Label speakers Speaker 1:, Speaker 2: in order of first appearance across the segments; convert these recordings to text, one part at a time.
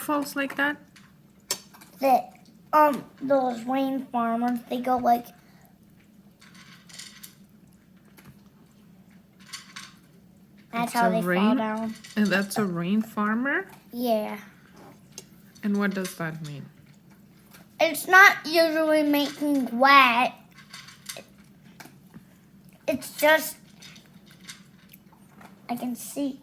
Speaker 1: falls like that?
Speaker 2: That those rain farmers, they go like. That's how they fall down.
Speaker 1: And that's a rain farmer?
Speaker 2: Yeah.
Speaker 1: And what does that mean?
Speaker 2: It's not usually making wet. It's just, I can see.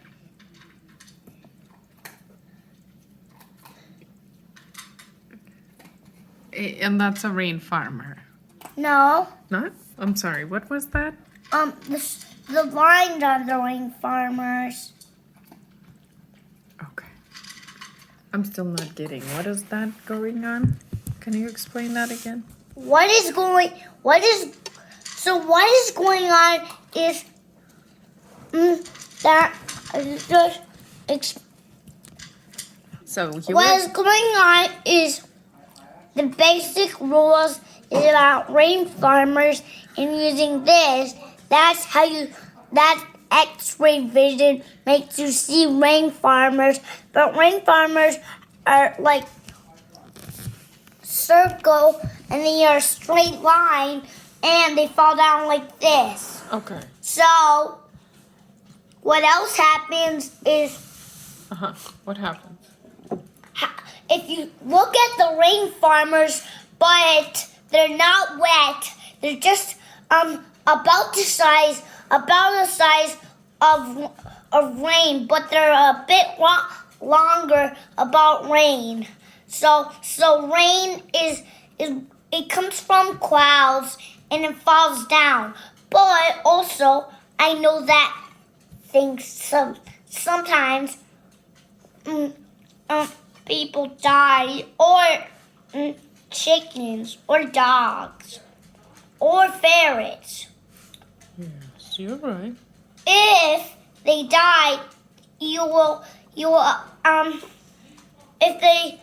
Speaker 1: And that's a rain farmer?
Speaker 2: No.
Speaker 1: Not? I'm sorry, what was that?
Speaker 2: The lines are the rain farmers.
Speaker 1: Okay. I'm still not getting. What is that going on? Can you explain that again?
Speaker 2: What is going on is that what is going on is the basic rules is about rain farmers and using this. That's how that X-ray vision makes you see rain farmers. But rain farmers are like circle and they are a straight line and they fall down like this.
Speaker 1: Okay.
Speaker 2: So what else happens is
Speaker 1: what happens?
Speaker 2: if you look at the rain farmers, but they're not wet, they're just about the size of rain, but they're a bit longer about rain. So rain is it comes from clouds and it falls down. But also I know that things sometimes people die, or chickens, or dogs, or ferrets.
Speaker 1: Yes, you're right.
Speaker 2: If they die, you will if they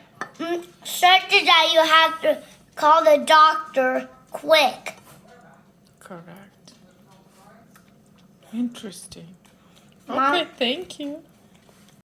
Speaker 2: start to die, you have to call the doctor quick.
Speaker 1: Correct. Interesting.
Speaker 2: Mom?
Speaker 1: Okay, thank you.